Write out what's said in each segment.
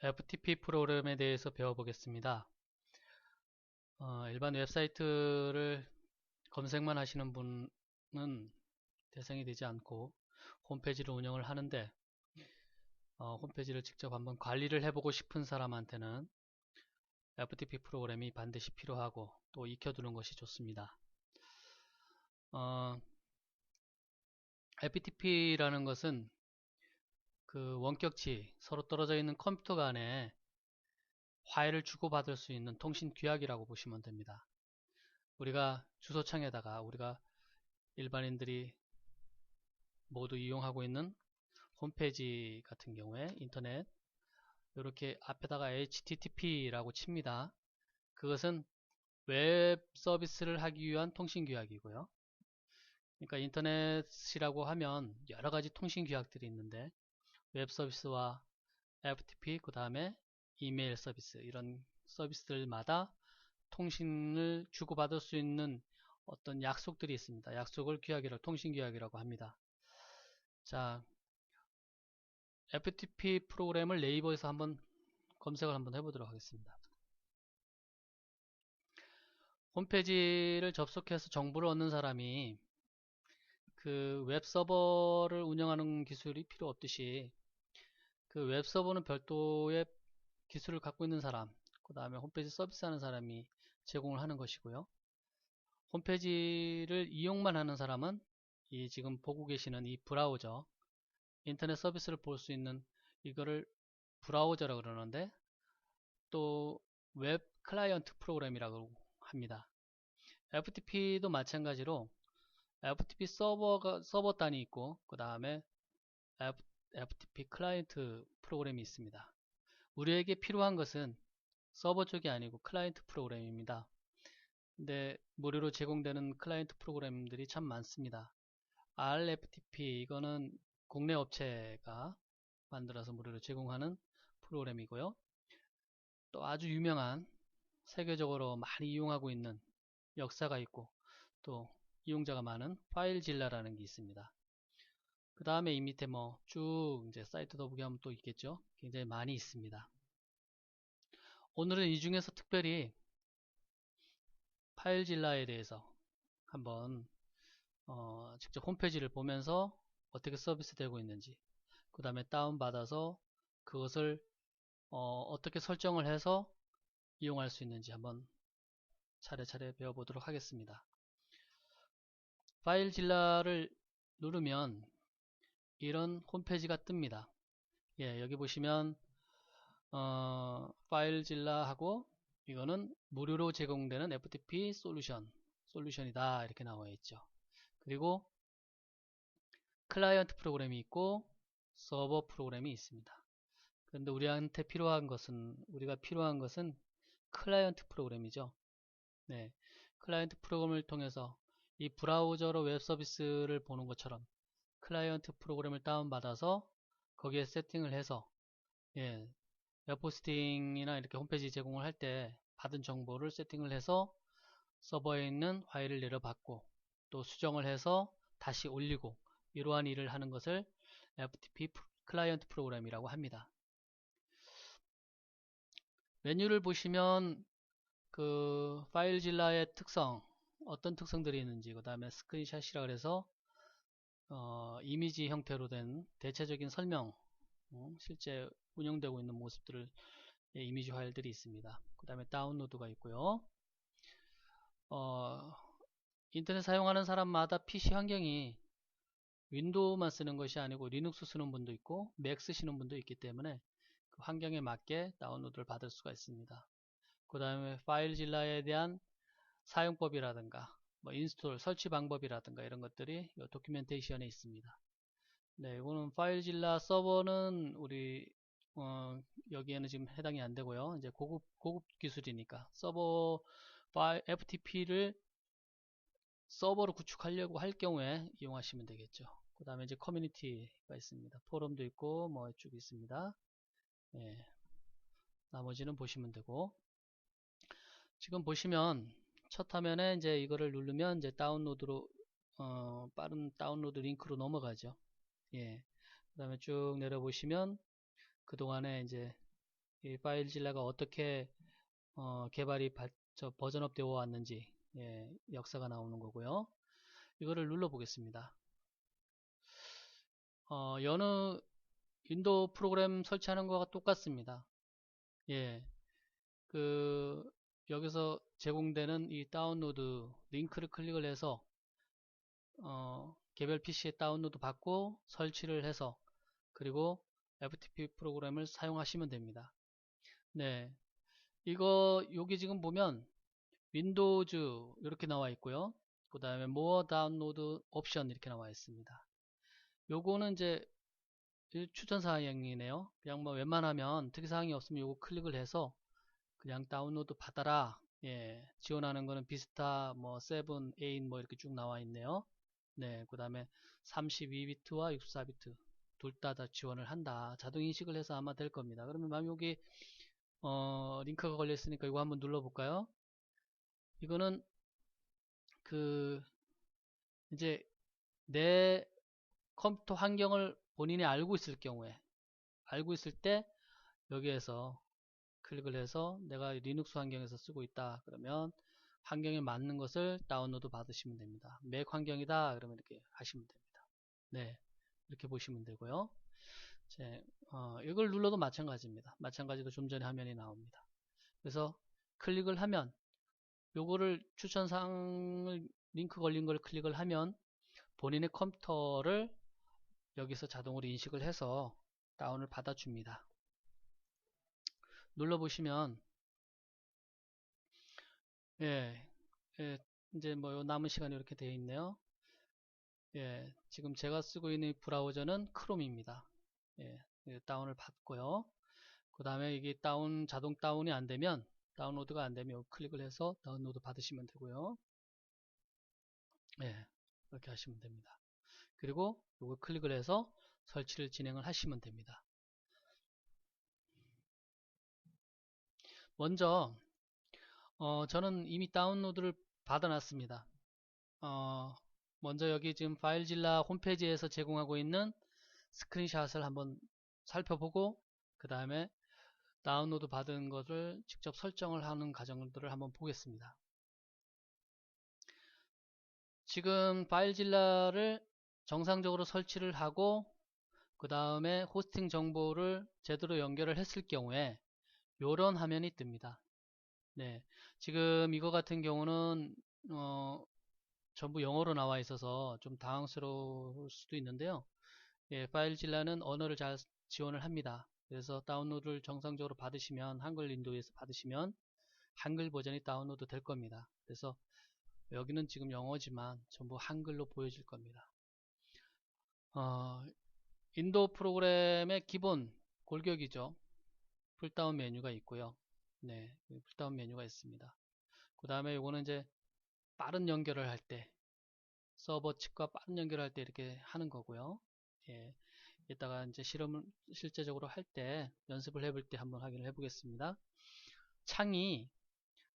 FTP 프로그램에 대해서 배워보겠습니다. 일반 웹사이트를 검색만 하시는 분은 대상이 되지 않고 홈페이지를 운영을 하는데 홈페이지를 직접 한번 관리를 해보고 싶은 사람한테는 FTP 프로그램이 반드시 필요하고 또 익혀두는 것이 좋습니다. FTP라는 것은 그 원격치 서로 떨어져 있는 컴퓨터 간에 파일을 주고받을 수 있는 통신 규약이라고 보시면 됩니다. 우리가 주소창에다가 우리가 일반인들이 모두 이용하고 있는 홈페이지 같은 경우에 인터넷 이렇게 앞에다가 HTTP라고 칩니다. 그것은 웹 서비스를 하기 위한 통신 규약이고요. 그러니까 인터넷이라고 하면 여러 가지 통신 규약들이 있는데 웹 서비스와 FTP 그 다음에 이메일 서비스 이런 서비스들마다 통신을 주고받을 수 있는 어떤 약속들이 있습니다. 약속을 통신 규약이라고 합니다. 자, FTP 프로그램을 네이버에서 한번 검색을 한번 해보도록 하겠습니다. 홈페이지를 접속해서 정보를 얻는 사람이 그 웹서버를 운영하는 기술이 필요 없듯이 그 웹서버는 별도의 기술을 갖고 있는 사람, 그 다음에 홈페이지 서비스하는 사람이 제공을 하는 것이고요. 홈페이지를 이용만 하는 사람은 이 지금 보고 계시는 이 브라우저, 인터넷 서비스를 볼 수 있는 이거를 브라우저라고 그러는데 또 웹 클라이언트 프로그램이라고 합니다. FTP도 마찬가지로 FTP 서버 단이 있고 그 다음에 FTP 클라이언트 프로그램이 있습니다. 우리에게 필요한 것은 서버 쪽이 아니고 클라이언트 프로그램입니다. 근데 무료로 제공되는 클라이언트 프로그램들이 참 많습니다. RFTP 이거는 국내 업체가 만들어서 무료로 제공하는 프로그램이고요. 또 아주 유명한 세계적으로 많이 이용하고 있는 역사가 있고 또 이용자가 많은 파일질라라는 게 있습니다. 그 다음에 이 밑에 뭐 쭉 이제 사이트 더보기 하면 또 있겠죠. 굉장히 많이 있습니다. 오늘은 이 중에서 특별히 파일질라에 대해서 한번 직접 홈페이지를 보면서 어떻게 서비스 되고 있는지 그 다음에 다운받아서 그것을 어떻게 설정을 해서 이용할 수 있는지 한번 차례차례 배워보도록 하겠습니다. 파일질라를 누르면 이런 홈페이지가 뜹니다. 예, 여기 보시면 파일질라 하고 이거는 무료로 제공되는 FTP 솔루션이다 이렇게 나와 있죠. 그리고 클라이언트 프로그램이 있고 서버 프로그램이 있습니다. 그런데 우리가 필요한 것은 클라이언트 프로그램이죠. 네, 클라이언트 프로그램을 통해서 이 브라우저로 웹 서비스를 보는 것처럼 클라이언트 프로그램을 다운받아서 거기에 세팅을 해서 예, 웹호스팅이나 이렇게 홈페이지 제공을 할 때 받은 정보를 세팅을 해서 서버에 있는 파일을 내려받고 또 수정을 해서 다시 올리고 이러한 일을 하는 것을 FTP 클라이언트 프로그램이라고 합니다. 메뉴를 보시면 그 파일질라의 특성 어떤 특성들이 있는지 그 다음에 스크린샷이라 그래서 이미지 형태로 된 대체적인 설명 실제 운영되고 있는 모습들을 이미지 파일들이 있습니다. 그 다음에 다운로드가 있고요. 인터넷 사용하는 사람마다 PC 환경이 윈도우만 쓰는 것이 아니고 리눅스 쓰는 분도 있고 맥 쓰시는 분도 있기 때문에 그 환경에 맞게 다운로드를 받을 수가 있습니다. 그 다음에 파일질라에 대한 사용법이라든가 뭐 인스톨 설치 방법이라든가 이런 것들이 이 도큐멘테이션에 있습니다. 네, 이거는 파일질라 서버는 우리 여기에는 지금 해당이 안 되고요. 이제 고급 기술이니까 서버 FTP를 서버로 구축하려고 할 경우에 이용하시면 되겠죠. 그 다음에 이제 커뮤니티가 있습니다. 포럼도 있고 뭐 쭉 있습니다. 예, 나머지는 보시면 되고 지금 보시면 첫 화면에 이제 이거를 누르면 이제 다운로드로 빠른 다운로드 링크로 넘어가죠. 예. 그 다음에 쭉 내려보시면 그동안에 이제 이 파일질라가 어떻게 개발이 버전업 되어 왔는지 역사가 나오는 거고요. 이거를 눌러 보겠습니다. 여느 윈도우 프로그램 설치하는 거와 똑같습니다. 예, 그 여기서 제공되는 이 다운로드 링크를 클릭을 해서 개별 PC에 다운로드 받고 설치를 해서 그리고 FTP 프로그램을 사용하시면 됩니다. 네, 이거 여기 지금 보면 윈도우즈 이렇게 나와 있고요. 그 다음에 More Download Option 이렇게 나와 있습니다. 요거는 이제 추천 사항이네요. 그냥 뭐 웬만하면 특이사항이 없으면 요거 클릭을 해서 그냥 다운로드 받아라. 예, 지원하는 거는 비스타 뭐 7, 8 뭐 이렇게 쭉 나와 있네요. 네, 그 다음에 32비트와 64비트 둘 다 지원을 한다. 자동 인식을 해서 아마 될 겁니다. 그러면 여기 링크가 걸려 있으니까 이거 한번 눌러 볼까요? 이거는 그 이제 내 컴퓨터 환경을 본인이 알고 있을 때 여기에서 클릭을 해서 내가 리눅스 환경에서 쓰고 있다 그러면 환경에 맞는 것을 다운로드 받으시면 됩니다. 맥 환경이다 그러면 이렇게 하시면 됩니다. 네, 이렇게 보시면 되고요. 이걸 눌러도 마찬가지입니다. 마찬가지로 좀 전에 화면이 나옵니다. 그래서 클릭을 하면 요거를 추천사항을 링크 걸린 걸 클릭을 하면 본인의 컴퓨터를 여기서 자동으로 인식을 해서 다운을 받아줍니다. 눌러보시면 예, 이제 뭐 남은 시간이 이렇게 되어 있네요. 예, 지금 제가 쓰고 있는 브라우저는 크롬입니다. 예, 다운을 받고요. 그 다음에 이게 자동 다운이 안 되면 다운로드가 안 되면 클릭을 해서 다운로드 받으시면 되고요. 예, 이렇게 하시면 됩니다. 그리고 이걸 클릭을 해서 설치를 진행을 하시면 됩니다. 먼저 저는 이미 다운로드를 받아놨습니다. 먼저 여기 지금 파일질라 홈페이지에서 제공하고 있는 스크린샷을 한번 살펴보고 그 다음에 다운로드 받은 것을 직접 설정을 하는 과정들을 한번 보겠습니다. 지금 파일질라를 정상적으로 설치를 하고 그 다음에 호스팅 정보를 제대로 연결을 했을 경우에 이런 화면이 뜹니다. 네, 지금 이거 같은 경우는 전부 영어로 나와 있어서 좀 당황스러울 수도 있는데요. 예, 파일질라는 언어를 잘 지원을 합니다. 그래서 다운로드를 정상적으로 받으시면 한글 윈도우에서 받으시면 한글 버전이 다운로드 될 겁니다. 그래서 여기는 지금 영어지만 전부 한글로 보여질 겁니다. 윈도우 프로그램의 기본 골격이죠. 풀다운 메뉴가 있고요. 네, 풀다운 메뉴가 있습니다. 그 다음에 이거는 이제 빠른 연결을 할 때, 서버 측과 빠른 연결을 할 때 이렇게 하는 거고요. 예, 이따가 이제 실험을 실제적으로 할 때, 연습을 해볼 때 한번 확인을 해보겠습니다. 창이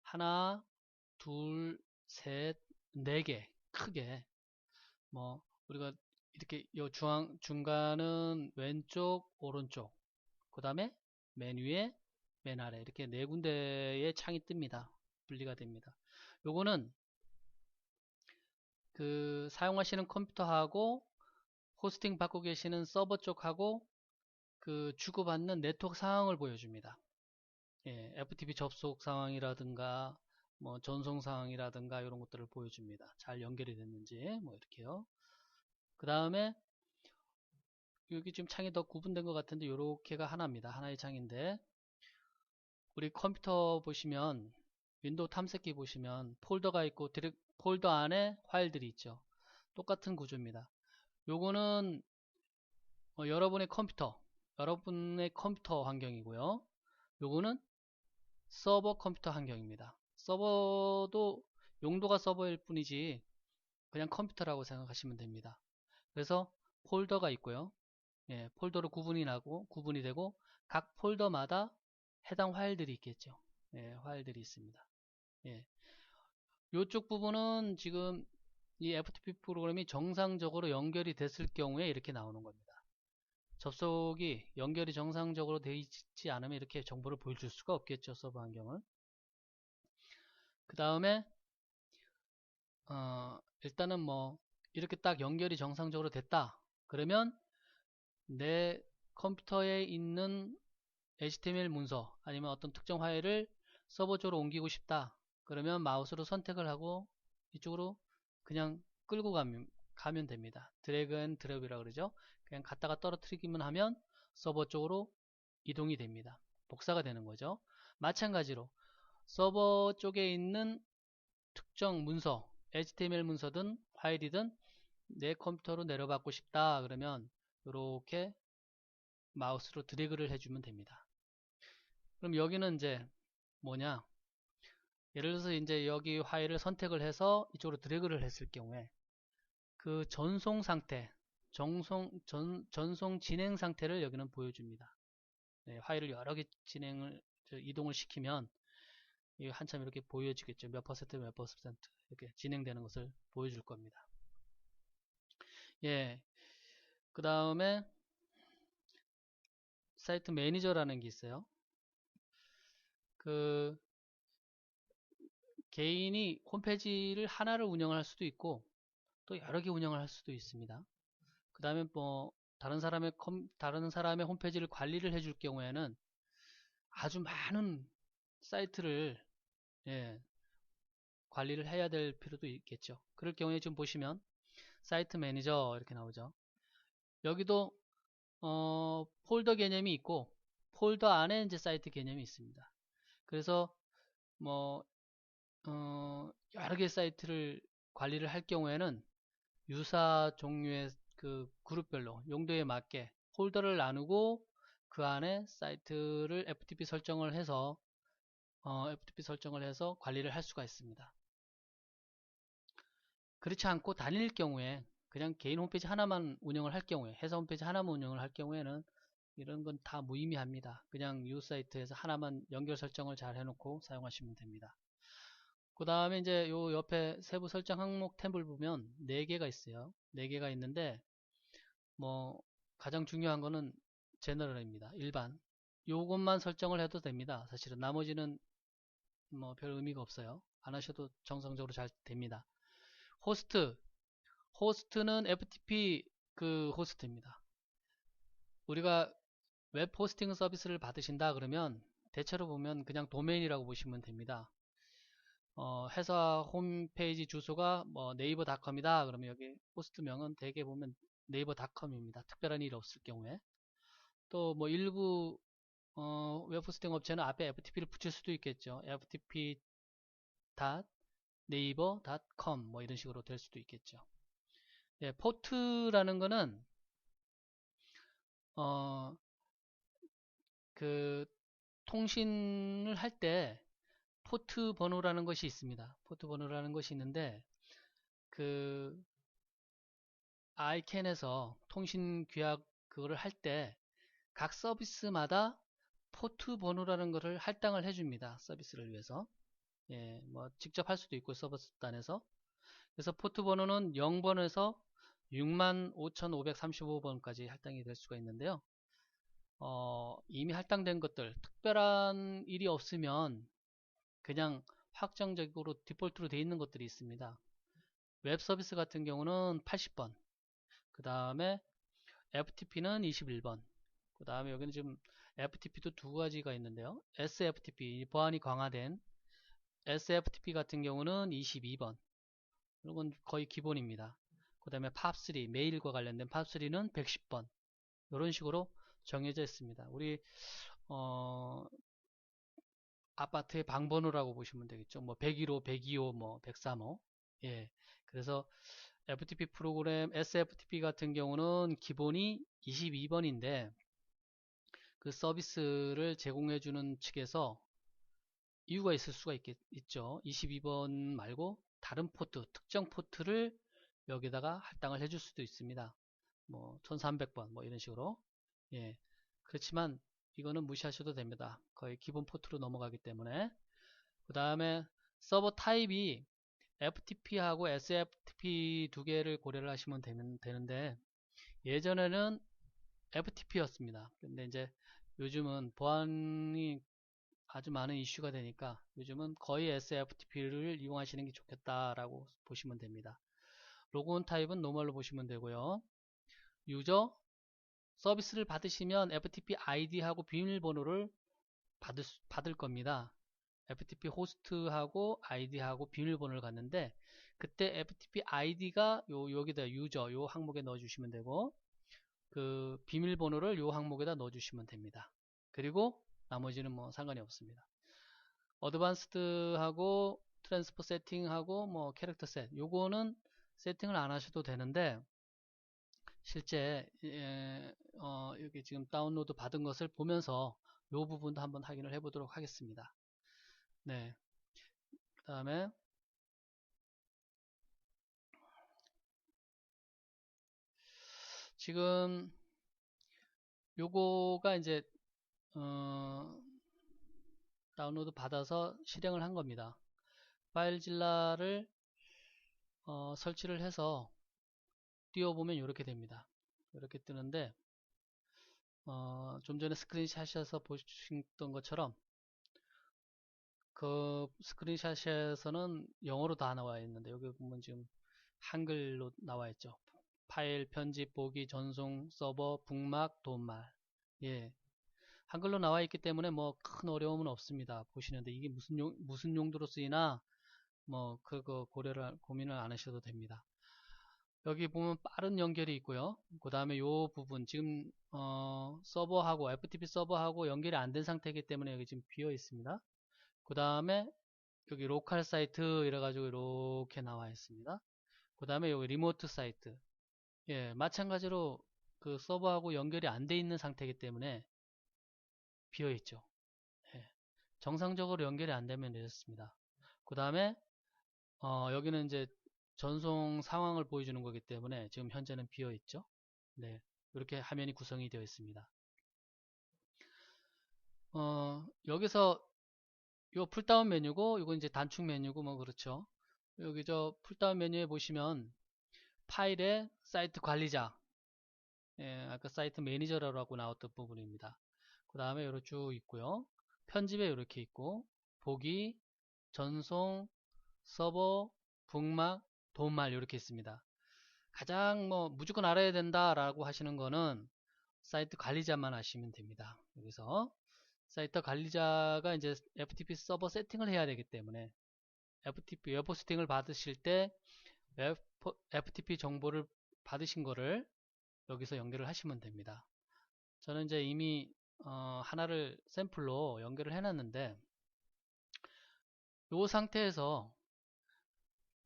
하나, 둘, 셋, 네 개, 크게, 뭐, 우리가 이렇게 요 중간은 왼쪽, 오른쪽, 그 다음에 맨 위에, 맨 아래 이렇게 네 군데의 창이 뜹니다. 분리가 됩니다. 요거는 그 사용하시는 컴퓨터하고 호스팅 받고 계시는 서버 쪽하고 그 주고받는 네트워크 상황을 보여줍니다. 예, FTP 접속 상황이라든가 뭐 전송 상황이라든가 이런 것들을 보여줍니다. 잘 연결이 됐는지 뭐 이렇게요. 그 다음에 여기 지금 창이 더 구분된 것 같은데 요렇게가 하나입니다. 하나의 창인데 우리 컴퓨터 보시면 윈도우 탐색기 보시면 폴더가 있고 폴더 안에 파일들이 있죠. 똑같은 구조입니다. 요거는 여러분의 컴퓨터 환경이고요. 요거는 서버 컴퓨터 환경입니다. 서버도 용도가 서버일 뿐이지 그냥 컴퓨터라고 생각하시면 됩니다. 그래서 폴더가 있고요. 예, 폴더로 구분이 되고 각 폴더마다 해당 파일들이 있겠죠. 예, 파일들이 있습니다. 예. 이쪽 부분은 지금 이 FTP 프로그램이 정상적으로 연결이 됐을 경우에 이렇게 나오는 겁니다. 접속이 연결이 정상적으로 되어 있지 않으면 이렇게 정보를 보여줄 수가 없겠죠. 서버 환경을. 그 다음에 일단은 뭐 이렇게 딱 연결이 정상적으로 됐다. 그러면 내 컴퓨터에 있는 HTML 문서 아니면 어떤 특정 파일을 서버 쪽으로 옮기고 싶다. 그러면 마우스로 선택을 하고 이쪽으로 그냥 끌고 가면 됩니다. 드래그 앤 드롭이라고 그러죠. 그냥 갖다가 떨어뜨리기만 하면 서버 쪽으로 이동이 됩니다. 복사가 되는 거죠. 마찬가지로 서버 쪽에 있는 특정 문서, HTML 문서든 파일이든 내 컴퓨터로 내려받고 싶다. 그러면 이렇게 마우스로 드래그를 해주면 됩니다. 그럼 여기는 이제 뭐냐? 예를 들어서 이제 여기 파일을 선택을 해서 이쪽으로 드래그를 했을 경우에 그 전송 상태, 전송 진행 상태를 여기는 보여줍니다. 네, 파일을 여러 개 이동을 시키면 한참 이렇게 보여지겠죠. 몇 퍼센트 몇 퍼센트 이렇게 진행되는 것을 보여줄 겁니다. 예, 그 다음에 사이트 매니저라는 게 있어요. 그 개인이 홈페이지를 하나를 운영할 수도 있고 또 여러 개 운영을 할 수도 있습니다. 그 다음에 뭐 다른 사람의 홈페이지를 관리를 해줄 경우에는 아주 많은 사이트를 예, 관리를 해야 될 필요도 있겠죠. 그럴 경우에 지금 보시면 사이트 매니저 이렇게 나오죠. 여기도 폴더 개념이 있고 폴더 안에 이제 사이트 개념이 있습니다. 그래서 뭐 여러 개 사이트를 관리를 할 경우에는 유사 종류의 그 그룹별로 용도에 맞게 폴더를 나누고 그 안에 사이트를 FTP 설정을 해서 관리를 할 수가 있습니다. 그렇지 않고 단일 경우에 그냥 개인 홈페이지 하나만 운영을 할 경우에 회사 홈페이지 하나만 운영을 할 경우에는 이런 건 다 무의미합니다. 그냥 유 사이트에서 하나만 연결 설정을 잘 해놓고 사용하시면 됩니다. 그 다음에 이제 요 옆에 세부 설정 항목 탭을 보면 4개가 있어요. 4개가 있는데 뭐 가장 중요한 거는 제너럴입니다. 일반. 요것만 설정을 해도 됩니다. 사실은 나머지는 뭐 별 의미가 없어요. 안 하셔도 정상적으로 잘 됩니다. 호스트는 FTP 그 호스트입니다. 우리가 웹 호스팅 서비스를 받으신다 그러면 대체로 보면 그냥 도메인이라고 보시면 됩니다. 회사 홈페이지 주소가 뭐 네이버닷컴이다 그러면 여기 호스트명은 대개 보면 네이버닷컴입니다. 특별한 일이 없을 경우에. 또 뭐 일부 웹 호스팅 업체는 앞에 FTP를 붙일 수도 있겠죠. ftp.naver.com 뭐 이런 식으로 될 수도 있겠죠. 예, 포트라는 거는 그 통신을 할 때 포트 번호라는 것이 있습니다. 포트 번호라는 것이 있는데 그 아이캔에서 통신 규약 그거를 할 때 각 서비스마다 포트 번호라는 것을 할당을 해줍니다. 서비스를 위해서. 예, 뭐 직접 할 수도 있고 서버단에서. 그래서 포트 번호는 0번에서 65,535번까지 할당이 될 수가 있는데요. 이미 할당된 것들, 특별한 일이 없으면 그냥 확정적으로 디폴트로 되어 있는 것들이 있습니다. 웹 서비스 같은 경우는 80번, 그 다음에 FTP는 21번, 그 다음에 여기는 지금 FTP도 두 가지가 있는데요. SFTP, 보안이 강화된 SFTP 같은 경우는 22번. 이건 거의 기본입니다. 그 다음에 팝3, 메일과 관련된 팝3는 110번. 이런 식으로 정해져 있습니다. 우리 아파트의 방번호라고 보시면 되겠죠. 뭐 101호, 102호, 뭐 103호. 예. 그래서 FTP 프로그램 SFTP 같은 경우는 기본이 22번인데 그 서비스를 제공해주는 측에서 이유가 있을 수가 있죠. 22번 말고 다른 포트, 특정 포트를 여기다가 할당을 해줄 수도 있습니다. 뭐 1300번 뭐 이런 식으로. 예. 그렇지만 이거는 무시하셔도 됩니다. 거의 기본 포트로 넘어가기 때문에. 그 다음에 서버 타입이 FTP하고 SFTP 두 개를 고려를 하시면 되는데 예전에는 FTP였습니다. 근데 이제 요즘은 보안이 아주 많은 이슈가 되니까 요즘은 거의 SFTP를 이용하시는 게 좋겠다라고 보시면 됩니다. 로그온 타입은 노멀로 보시면 되고요. 유저 서비스를 받으시면 FTP ID하고 비밀번호를 받을 겁니다. FTP 호스트하고 ID하고 비밀번호를 갖는데 그때 FTP ID가 여기다 유저 요 항목에 넣어주시면 되고 그 비밀번호를 요 항목에다 넣어주시면 됩니다. 그리고 나머지는 뭐 상관이 없습니다. 어드밴스드하고 트랜스퍼 세팅하고 뭐 캐릭터 셋 요거는 세팅을 안 하셔도 되는데 실제 여기 지금 다운로드 받은 것을 보면서 요 부분도 한번 확인을 해 보도록 하겠습니다. 네. 그 다음에 지금 요거가 이제 다운로드 받아서 실행을 한 겁니다. 파일질라를 설치를 해서 띄워보면 이렇게 됩니다. 이렇게 뜨는데 좀 전에 스크린샷에서 보셨던 것처럼 그 스크린샷에서는 영어로 다 나와 있는데 여기 보면 지금 한글로 나와 있죠. 파일, 편집, 보기, 전송, 서버, 북막, 도말. 예. 한글로 나와 있기 때문에 뭐 큰 어려움은 없습니다. 보시는데 이게 무슨 용도로 쓰이나 뭐 그거 고민을 안 하셔도 됩니다. 여기 보면 빠른 연결이 있고요. 그 다음에 요 부분 지금 서버하고 FTP 서버하고 연결이 안 된 상태이기 때문에 여기 지금 비어 있습니다. 그 다음에 여기 로컬 사이트 이래가지고 이렇게 나와 있습니다. 그 다음에 여기 리모트 사이트. 예, 마찬가지로 그 서버하고 연결이 안 돼 있는 상태이기 때문에 비어 있죠. 예, 정상적으로 연결이 안 되면 이렇습니다. 그 다음에 여기는 이제 전송 상황을 보여주는 거기 때문에 지금 현재는 비어 있죠. 네, 이렇게 화면이 구성이 되어 있습니다. 여기서 요 풀다운 메뉴고 이거 이제 단축 메뉴고 뭐 그렇죠. 여기 저 풀다운 메뉴에 보시면 파일의 사이트 관리자, 예, 아까 사이트 매니저라고 나왔던 부분입니다. 그 다음에 이렇게 쭉 있고요. 편집에 이렇게 있고 보기, 전송, 서버, 북막, 도말 이렇게 있습니다. 가장 뭐 무조건 알아야 된다라고 하시는 거는 사이트 관리자만 하시면 됩니다. 여기서 사이트 관리자가 이제 FTP 서버 세팅을 해야 되기 때문에 FTP 웹 호스팅을 받으실 때 FTP 정보를 받으신 거를 여기서 연결을 하시면 됩니다. 저는 이제 이미 하나를 샘플로 연결을 해놨는데 이 상태에서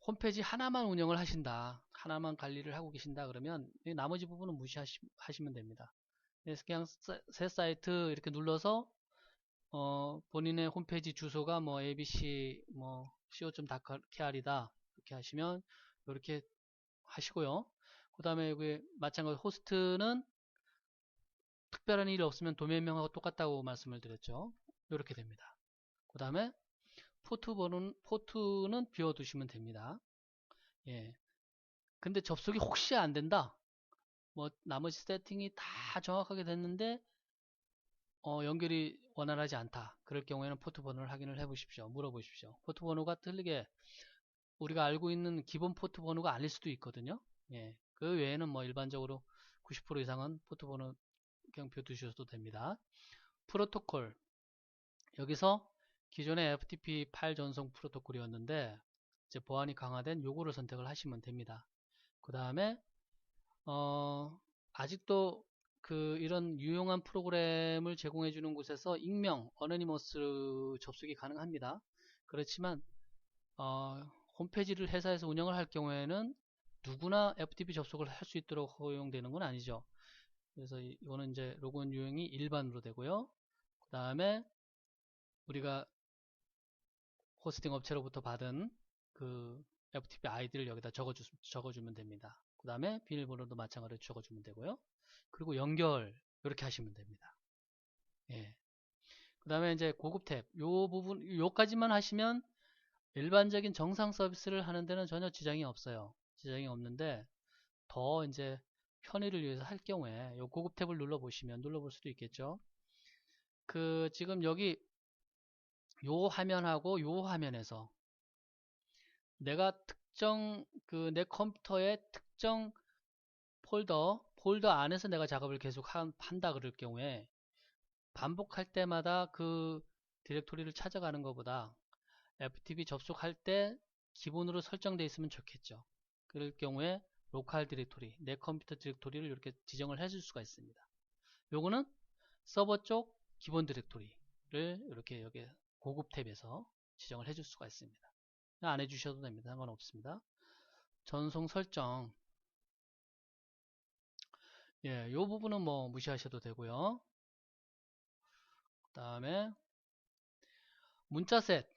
홈페이지 하나만 운영을 하신다, 하나만 관리를 하고 계신다 그러면 나머지 부분은 무시하시면 됩니다. 그래서 그냥 새 사이트 이렇게 눌러서 본인의 홈페이지 주소가 뭐 abc 뭐 co.kr이다 이렇게 하시면 이렇게 하시고요. 그 다음에 여기 마찬가지로 호스트는 특별한 일이 없으면 도면명하고 똑같다고 말씀을 드렸죠. 이렇게 됩니다. 그 다음에 포트는 비워두시면 됩니다. 예. 근데 접속이 혹시 안 된다. 뭐 나머지 세팅이 다 정확하게 됐는데 연결이 원활하지 않다. 그럴 경우에는 포트 번호를 확인을 해 보십시오. 물어보십시오. 포트 번호가 틀리게 우리가 알고 있는 기본 포트 번호가 아닐 수도 있거든요. 예. 그 외에는 뭐 일반적으로 90% 이상은 포트 번호 그냥 벼두셔도 됩니다. 프로토콜. 여기서 기존의 FTP 파일 전송 프로토콜이었는데 이제 보안이 강화된 요거를 선택을 하시면 됩니다. 그 다음에 아직도 이런 유용한 프로그램을 제공해 주는 곳에서 익명, 어너니머스 접속이 가능합니다. 그렇지만 홈페이지를 회사에서 운영을 할 경우에는 누구나 FTP 접속을 할 수 있도록 허용되는 건 아니죠. 그래서 이거는 이제 로그인 유형이 일반으로 되고요. 그 다음에 우리가 호스팅 업체로부터 받은 그 FTP 아이디를 여기다 적어주면 됩니다. 그 다음에 비밀번호도 마찬가지로 적어주면 되고요. 그리고 연결 이렇게 하시면 됩니다. 예. 그 다음에 이제 고급 탭 요 부분 요까지만 하시면 일반적인 정상 서비스를 하는 데는 전혀 지장이 없어요. 지장이 없는데 더 이제 편의를 위해서 할 경우에 요 고급 탭을 눌러볼 수도 있겠죠. 지금 여기 요 화면하고 요 화면에서 내가 특정 내 컴퓨터의 특정 폴더 안에서 내가 작업을 계속 한다 그럴 경우에 반복할 때마다 그 디렉토리를 찾아가는 것보다 FTP 접속할 때 기본으로 설정되어 있으면 좋겠죠. 그럴 경우에 로컬 디렉토리, 내 컴퓨터 디렉토리를 이렇게 지정을 해줄 수가 있습니다. 요거는 서버 쪽 기본 디렉토리를 이렇게 여기 고급 탭에서 지정을 해줄 수가 있습니다. 안 해주셔도 됩니다. 상관없습니다. 전송 설정, 예, 요 부분은 뭐 무시하셔도 되고요. 그 다음에 문자셋,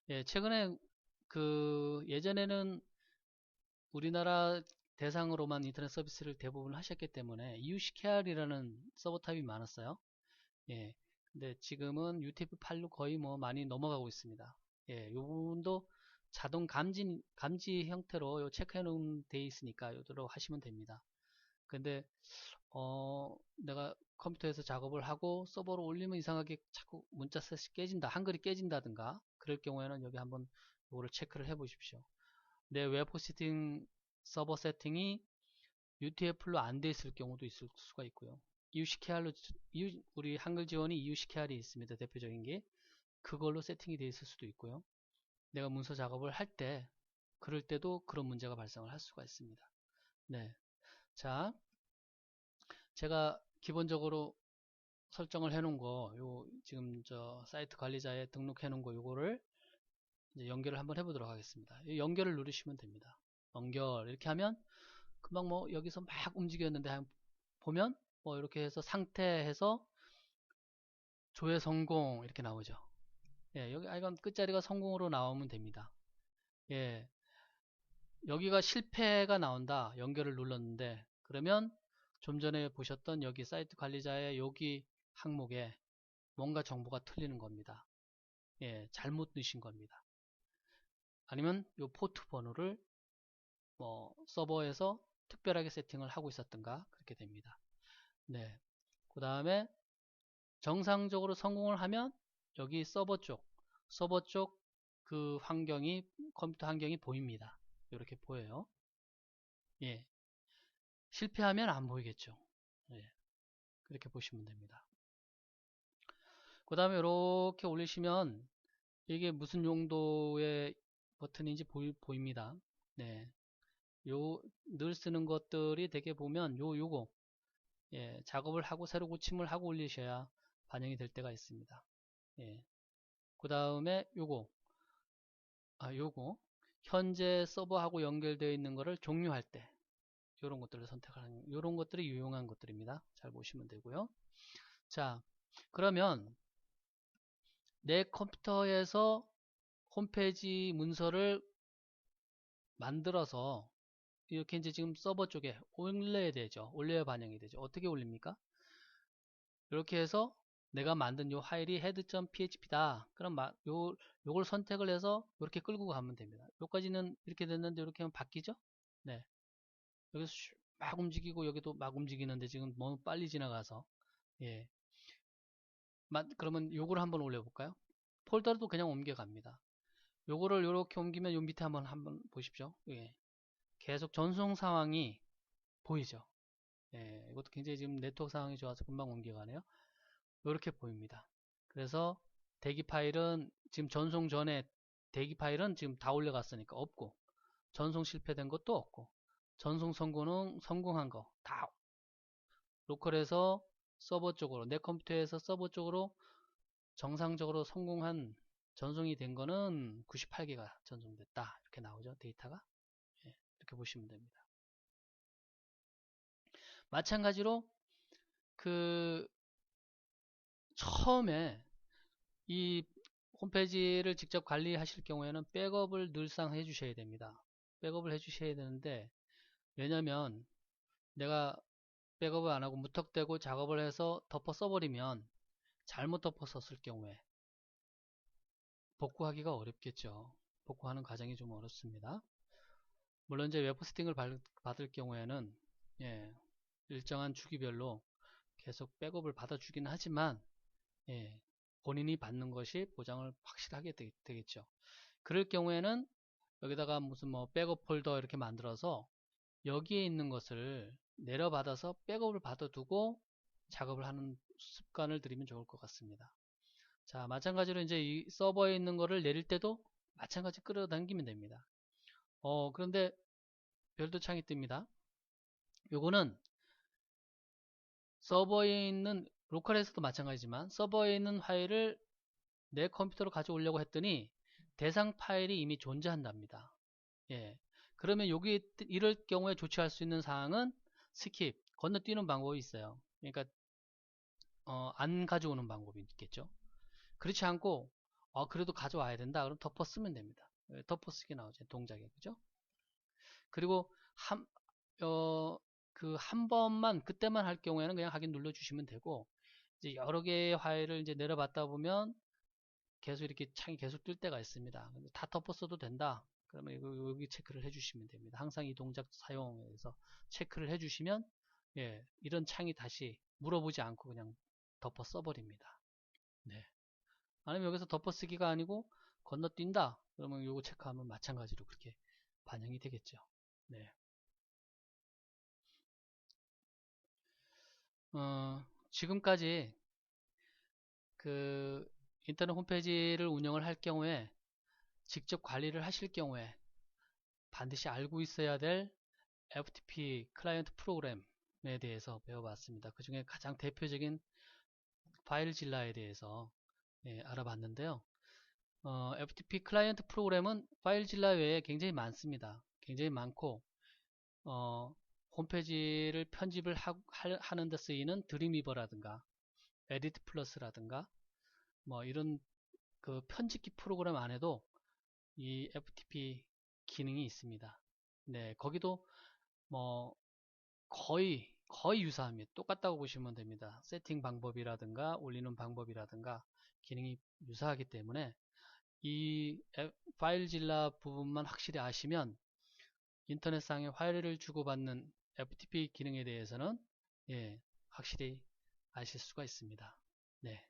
예, 최근에 예전에는 우리나라 대상으로만 인터넷 서비스를 대부분 하셨기 때문에 EUCKR이라는 서버 타입이 많았어요. 예. 근데 지금은 UTF-8로 거의 뭐 많이 넘어가고 있습니다. 예, 요 부분도 자동 감지 형태로 요 체크해 놓은 돼 있으니까 요대로 하시면 됩니다. 근데 내가 컴퓨터에서 작업을 하고 서버로 올리면 이상하게 자꾸 문자셋이 깨진다, 한글이 깨진다든가 그럴 경우에는 여기 한번 요거를 체크를 해 보십시오. 내 웹 호스팅 서버 세팅이 UTF-8로 안 돼 있을 경우도 있을 수가 있고요. EUCKR로 우리 한글 지원이 EUCKR이 있습니다. 대표적인 게 그걸로 세팅이 돼 있을 수도 있고요. 내가 문서 작업을 할 때 그럴 때도 그런 문제가 발생을 할 수가 있습니다. 네, 자, 제가 기본적으로 설정을 해 놓은 거, 지금 저 사이트 관리자에 등록해 놓은 거 요거를 이제 연결을 한번 해보도록 하겠습니다. 연결을 누르시면 됩니다. 연결 이렇게 하면 금방 뭐 여기서 막 움직였는데 보면 뭐 이렇게 해서 상태해서 조회 성공 이렇게 나오죠. 예, 여기 이건 끝자리가 성공으로 나오면 됩니다. 예, 여기가 실패가 나온다. 연결을 눌렀는데 그러면 좀 전에 보셨던 여기 사이트 관리자의 여기 항목에 뭔가 정보가 틀리는 겁니다. 예, 잘못 넣으신 겁니다. 아니면 요 포트 번호를 뭐 서버에서 특별하게 세팅을 하고 있었던가 그렇게 됩니다. 네. 그 다음에 정상적으로 성공을 하면 여기 서버 쪽 컴퓨터 환경이 보입니다. 이렇게 보여요. 예. 실패하면 안 보이겠죠. 예. 그렇게 보시면 됩니다. 그 다음에 이렇게 올리시면 이게 무슨 용도의 버튼인지 보입니다. 네. 늘 쓰는 것들이 되게 보면 요거 예, 작업을 하고 새로 고침을 하고 올리셔야 반영이 될 때가 있습니다. 예. 그 다음에 요거 현재 서버하고 연결되어 있는 거를 종료할 때 이런 것들을 선택하는 이런 것들이 유용한 것들입니다. 잘 보시면 되고요. 자, 그러면 내 컴퓨터에서 홈페이지 문서를 만들어서 이렇게 이제 지금 서버 쪽에 올려야 되죠. 올려야 반영이 되죠. 어떻게 올립니까? 이렇게 해서 내가 만든 요 파일이 head.php다. 그럼 요걸 선택을 해서 이렇게 끌고 가면 됩니다. 여기까지는 이렇게 됐는데 이렇게 하면 바뀌죠? 네. 여기서 막 움직이고 여기도 막 움직이는데 지금 너무 빨리 지나가서 예. 그러면 요걸 한번 올려볼까요? 폴더도 그냥 옮겨갑니다. 요거를 이렇게 옮기면 요 밑에 한번 보십시오. 예. 계속 전송 상황이 보이죠? 예. 이것도 굉장히 지금 네트워크 상황이 좋아서 금방 옮겨가네요. 이렇게 보입니다. 그래서 대기 파일은 지금 전송 전에 대기 파일은 지금 다 올려갔으니까 없고 전송 실패된 것도 없고 전송 성공한 거 다 로컬에서 서버 쪽으로 내 컴퓨터에서 서버 쪽으로 정상적으로 성공한 전송이 된 거는 98개가 전송됐다 이렇게 나오죠. 데이터가 예, 이렇게 보시면 됩니다. 마찬가지로 처음에 이 홈페이지를 직접 관리하실 경우에는 백업을 늘상 해주셔야 됩니다. 백업을 해주셔야 되는데 왜냐면 내가 백업을 안하고 무턱대고 작업을 해서 덮어 써버리면 잘못 덮어 썼을 경우에 복구하기가 어렵겠죠. 복구하는 과정이 좀 어렵습니다. 물론 이제 웹호스팅을 받을 경우에는 예, 일정한 주기별로 계속 백업을 받아주긴 하지만 예, 본인이 받는 것이 보장을 확실하게 되겠죠. 그럴 경우에는 여기다가 무슨 뭐 백업 폴더 이렇게 만들어서 여기에 있는 것을 내려받아서 백업을 받아두고 작업을 하는 습관을 들이면 좋을 것 같습니다. 자, 마찬가지로 이제 이 서버에 있는 거를 내릴 때도 마찬가지 끌어당기면 됩니다. 그런데 별도 창이 뜹니다. 요거는 서버에 있는 로컬에서도 마찬가지지만 서버에 있는 파일을 내 컴퓨터로 가져오려고 했더니 대상 파일이 이미 존재한답니다. 예. 그러면 여기 이럴 경우에 조치할 수 있는 사항은 스킵, 건너뛰는 방법이 있어요. 그러니까 안 가져오는 방법이 있겠죠. 그렇지 않고 그래도 가져와야 된다. 그럼 덮어 쓰면 됩니다. 덮어 쓰기 나오죠. 동작에. 그죠? 그리고 한 번만 그때만 할 경우에는 그냥 확인 눌러 주시면 되고 이제 여러 개의 파일을 이제 내려받다 보면 계속 이렇게 창이 계속 뜰 때가 있습니다. 다 덮어 써도 된다. 그러면 여기 체크를 해주시면 됩니다. 항상 이 동작 사용해서 체크를 해주시면 예, 이런 창이 다시 물어보지 않고 그냥 덮어 써버립니다. 네. 아니면 여기서 덮어 쓰기가 아니고 건너뛴다. 그러면 요거 체크하면 마찬가지로 그렇게 반영이 되겠죠. 네. 지금까지 그 인터넷 홈페이지를 운영을 할 경우에 직접 관리를 하실 경우에 반드시 알고 있어야 될 FTP 클라이언트 프로그램에 대해서 배워봤습니다. 그 중에 가장 대표적인 파일질라에 대해서 알아봤는데요. FTP 클라이언트 프로그램은 파일질라 외에 굉장히 많습니다. 굉장히 많고 홈페이지를 편집을 하는 데 쓰이는 드림위버라든가 에디트 플러스라든가 뭐 이런 그 편집기 프로그램 안에도 이 FTP 기능이 있습니다. 네, 거기도 뭐 거의 유사합니다. 똑같다고 보시면 됩니다. 세팅 방법이라든가 올리는 방법이라든가 기능이 유사하기 때문에 이 파일질라 부분만 확실히 아시면 인터넷상에 파일을 주고받는 FTP 기능에 대해서는 예, 확실히 아실 수가 있습니다. 네.